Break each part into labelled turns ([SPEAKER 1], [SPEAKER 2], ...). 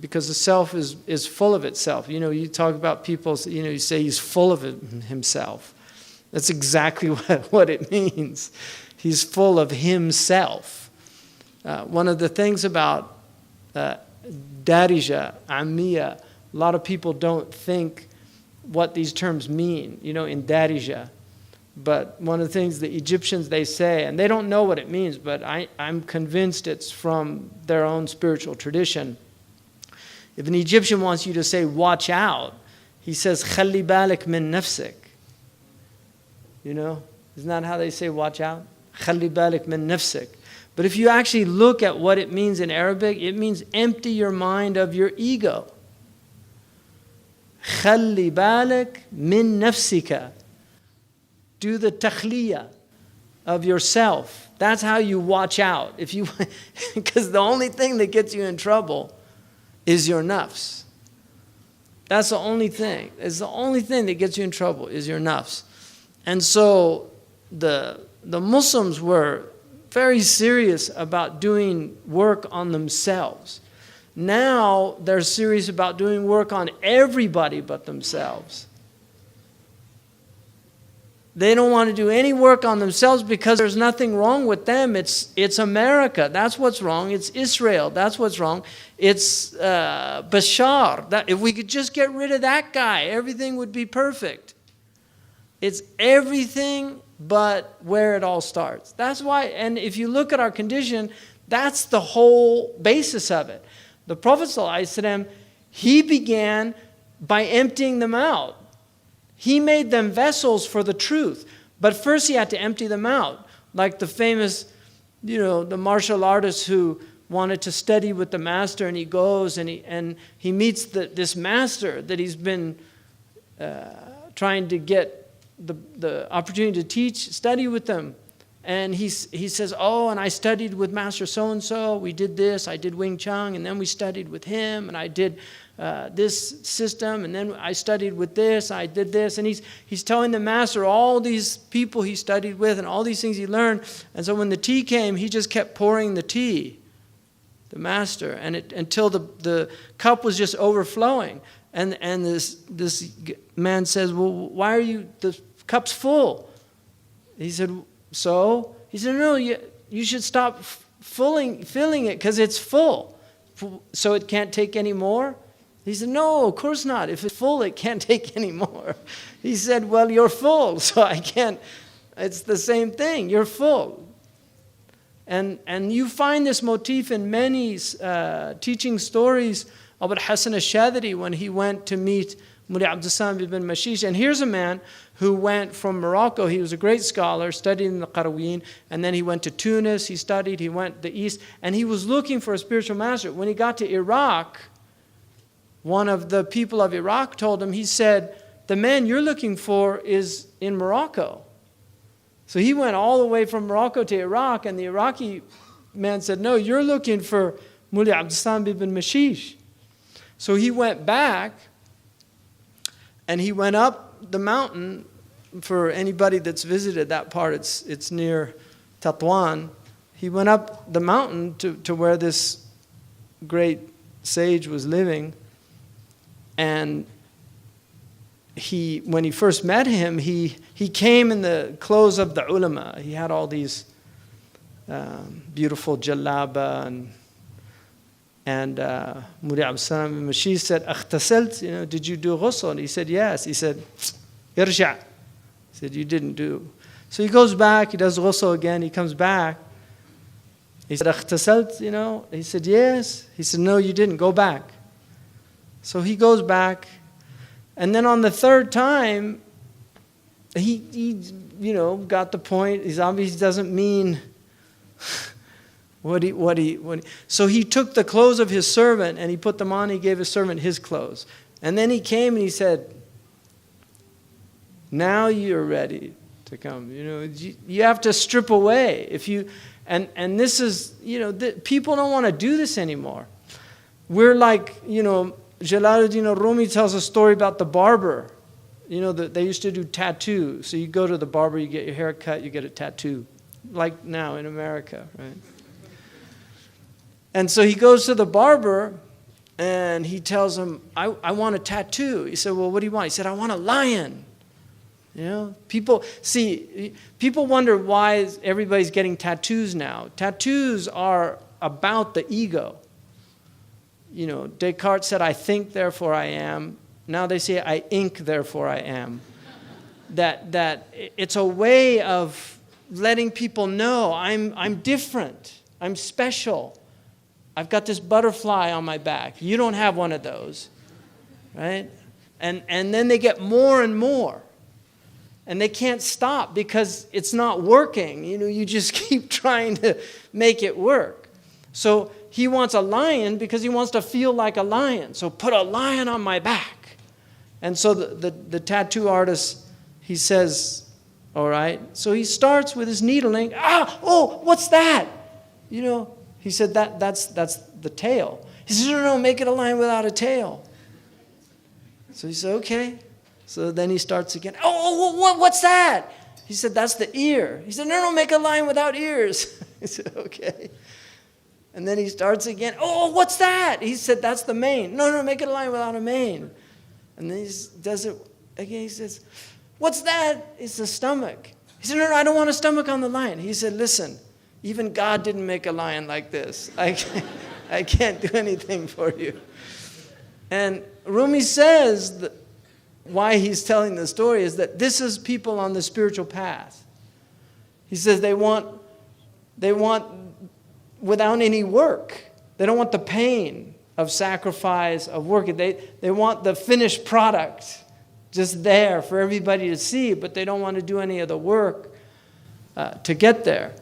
[SPEAKER 1] because the self is full of itself. You know, you talk about people, you know, you say he's full of himself. That's exactly what it means. He's full of himself. One of the things about Darija, Amiya, a lot of people don't think what these terms mean, you know, in Darija. But one of the things the Egyptians, they say, and they don't know what it means, but I'm convinced it's from their own spiritual tradition. If an Egyptian wants you to say, watch out, he says, خَلِّ بَالِكْ مِن نَفْسِكَ. You know, isn't that how they say watch out? خَلِّ بَالِكْ مِن نَفْسِكَ. But if you actually look at what it means in Arabic, it means empty your mind of your ego. خَلِّ بَالِكْ مِن نَفْسِكَ. Do the takhliya of yourself. That's how you watch out. If you, because the only thing that gets you in trouble is your nafs. That's the only thing. It's the only thing that gets you in trouble is your nafs. And so the Muslims were very serious about doing work on themselves. Now they're serious about doing work on everybody but themselves. They don't want to do any work on themselves because there's nothing wrong with them. It's America. That's what's wrong. It's Israel. That's what's wrong. It's Bashar. If we could just get rid of that guy, everything would be perfect. It's everything but where it all starts. That's why, and if you look at our condition, that's the whole basis of it. The Prophet ﷺ, he began by emptying them out. He made them vessels for the truth. But first he had to empty them out. Like the famous, you know, the martial artist who wanted to study with the master, and he goes and he meets this master that he's been trying to get the opportunity to teach, study with them. And he says, oh, and I studied with Master so-and-so. We did this. I did Wing Chun, and then we studied with him, and I did this system, and then I studied with this, I did this. And he's telling the master all these people he studied with and all these things he learned. And so when the tea came, he just kept pouring the tea, the master, and until the cup was just overflowing. And this man says, well, why are you, the cup's full? He said, so? He said, no, you should stop filling it because it's full. So it can't take any more? He said, no, of course not. If it's full, it can't take any more. He said, well, you're full, so I can't. It's the same thing. You're full. And you find this motif in many teaching stories about Hassan al-Shadhili when he went to meet Muli Abdul Salam ibn Mashish. And here's a man who went from Morocco. He was a great scholar, studied in the Qarawiyyin, and then he went to Tunis, he studied, he went to the east, and he was looking for a spiritual master. When he got to Iraq, one of the people of Iraq told him, he said, the man you're looking for is in Morocco. So he went all the way from Morocco to Iraq, and the Iraqi man said, no, you're looking for Muli Abdul Salam ibn Mashish. So he went back, and he went up the mountain. For anybody that's visited that part, it's near Tatwan. He went up the mountain to where this great sage was living. And when he first met him, he came in the clothes of the ulama. He had all these beautiful jalaba and Muli Abdul Salam ibn Mashish said, "Akhtasalt, did you do ghusl?" And he said, "Yes." He said, "Irja'." He said, "You didn't do." So he goes back, he does ghusl again, he comes back. He said, "Akhtasalt, He said, "Yes." He said, "No, you didn't. Go back." So he goes back, and then on the third time, he got the point. He's obviously doesn't mean what he. So he took the clothes of his servant and he put them on. He gave his servant his clothes, and then he came and he said, "Now you're ready to come. You have to strip away if you." And this is people don't want to do this anymore. We're like Jalaluddin al-Rumi tells a story about the barber. They used to do tattoos. So you go to the barber, you get your hair cut, you get a tattoo. Like now in America, right? And so he goes to the barber, And he tells him, I want a tattoo. He said, well, what do you want? He said, I want a lion. You know, people wonder why everybody's getting tattoos now. Tattoos are about the ego. You know, Descartes said, I think, therefore I am. Now they say, I ink, therefore I am. That it's a way of letting people know I'm different. I'm special. I've got this butterfly on my back. You don't have one of those, right? And then they get more and more. And they can't stop because it's not working. You know, you just keep trying to make it work. So he wants a lion because he wants to feel like a lion. So put a lion on my back. And so the tattoo artist, he says, all right. So he starts with his needling. What's that? You know, he said, that's the tail. He said, no, make it a lion without a tail. So he said, okay. So then he starts again. What's that? He said, that's the ear. He said, no, make a lion without ears. He said, okay. And then he starts again. What's that? He said, that's the mane. No, make it a lion without a mane. And then he does it again. He says, what's that? It's the stomach. He said, no, I don't want a stomach on the lion. He said, listen, even God didn't make a lion like this. I can't do anything for you. And Rumi says that why he's telling the story is that this is people on the spiritual path. He says they want without any work. They don't want the pain of sacrifice, of work. They want the finished product just there for everybody to see, but they don't want to do any of the work to get there.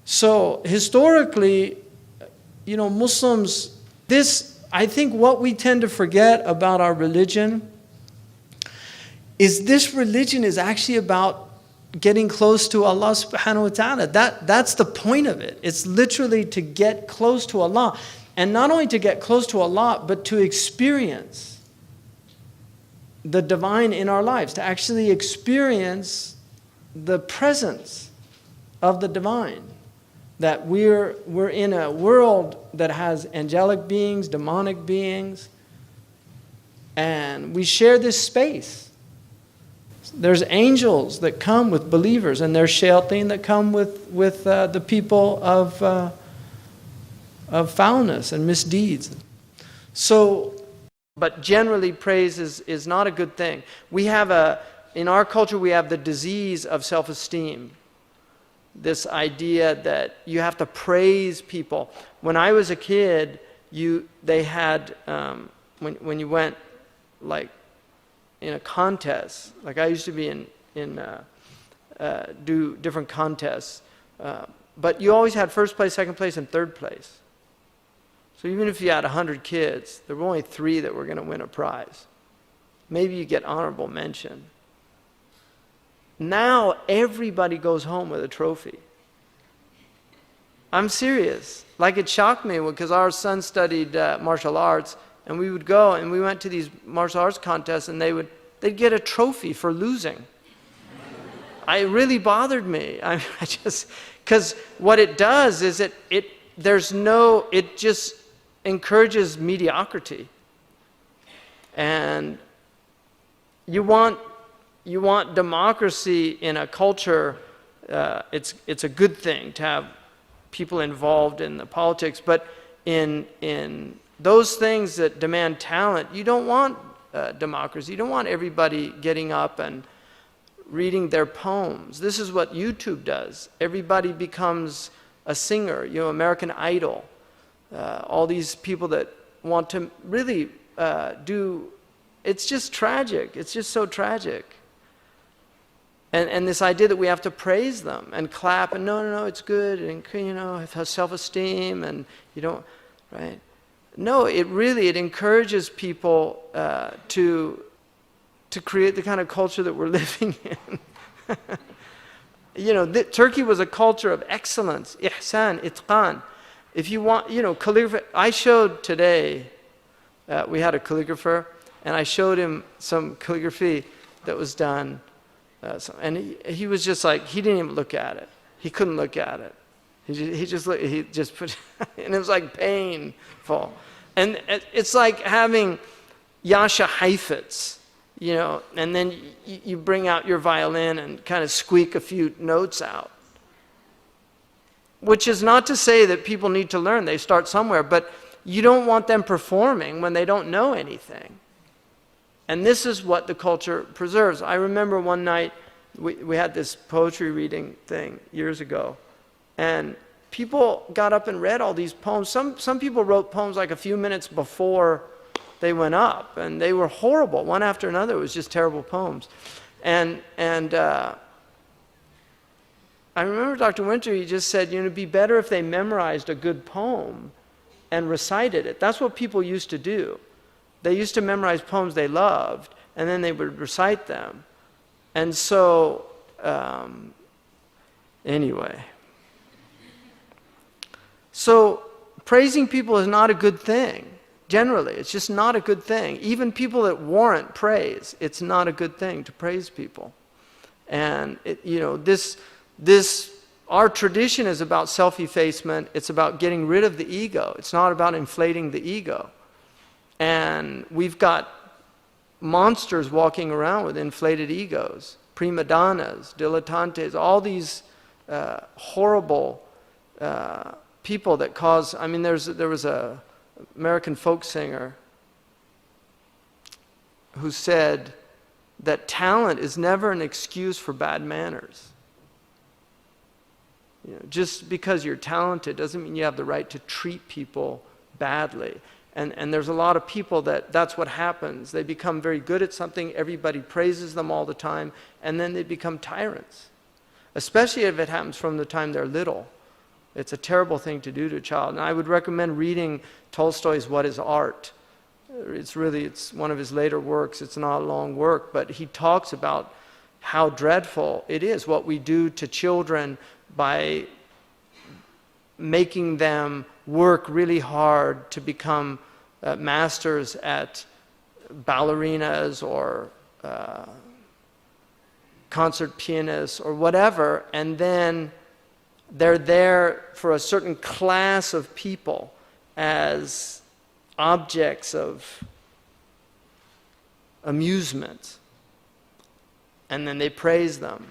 [SPEAKER 1] So historically, you know, Muslims, I think what we tend to forget about our religion is this religion is actually about getting close to Allah subhanahu wa ta'ala. That's the point of it. It's literally to get close to Allah. And not only to get close to Allah, but to experience the divine in our lives, to actually experience the presence of the divine. That we're in a world that has angelic beings, demonic beings, and we share this space. There's angels that come with believers, and there's shayateen that come with the people of foulness and misdeeds. So, but generally praise is not a good thing. In our culture, we have the disease of self-esteem. This idea that you have to praise people. When I was a kid, they had when you went like in a contest, like I used to be do different contests, but you always had first place, second place, and third place. So even if you had 100 kids, there were only 3 that were going to win a prize. Maybe you get honorable mention. Now everybody goes home with a trophy. I'm serious. Like it shocked me because our son studied martial arts, and we would go and we went to these martial arts contests, and they'd get a trophy for losing. It really bothered me. I just, because what it does is it just encourages mediocrity. And you want democracy in a culture. It's a good thing to have people involved in the politics, but in those things that demand talent, you don't want democracy. You don't want everybody getting up and reading their poems. This is what YouTube does. Everybody becomes a singer. You know, American Idol. All these people that want to really do. It's just tragic. It's just so tragic. And this idea that we have to praise them and clap and no, it's good, and you know, it has self-esteem, and you don't, right? No, it encourages people to create the kind of culture that we're living in. You know, Turkey was a culture of excellence, ihsan, itqan. If you want, you know, calligraphy. I showed today, we had a calligrapher, and I showed him some calligraphy that was done. And he was just like, he didn't even look at it. He couldn't look at it. He just put, and it was like painful. And it's like having Yasha Heifetz, you know, and then you bring out your violin and kind of squeak a few notes out. Which is not to say that people need to learn. They start somewhere, but you don't want them performing when they don't know anything. And this is what the culture preserves. I remember one night, we had this poetry reading thing years ago, and people got up and read all these poems. Some people wrote poems like a few minutes before they went up, and they were horrible, one after another. It was just terrible poems. And I remember Dr. Winter, he just said, you know, it'd be better if they memorized a good poem and recited it. That's what people used to do. They used to memorize poems they loved, and then they would recite them. And so, anyway. So, praising people is not a good thing. Generally, it's just not a good thing. Even people that warrant praise, it's not a good thing to praise people. And, our tradition is about self-effacement. It's about getting rid of the ego. It's not about inflating the ego. And we've got monsters walking around with inflated egos, prima donnas, dilettantes, all these horrible people that cause. I mean, there was a American folk singer who said that talent is never an excuse for bad manners. You know, just because you're talented doesn't mean you have the right to treat people badly. And there's a lot of people that's what happens. They become very good at something, everybody praises them all the time, and then they become tyrants. Especially if it happens from the time they're little. It's a terrible thing to do to a child. And I would recommend reading Tolstoy's What is Art? It's one of his later works. It's not a long work, but he talks about how dreadful it is, what we do to children by making them work really hard to become masters at ballerinas or concert pianists or whatever, and then they're there for a certain class of people as objects of amusement, and then they praise them.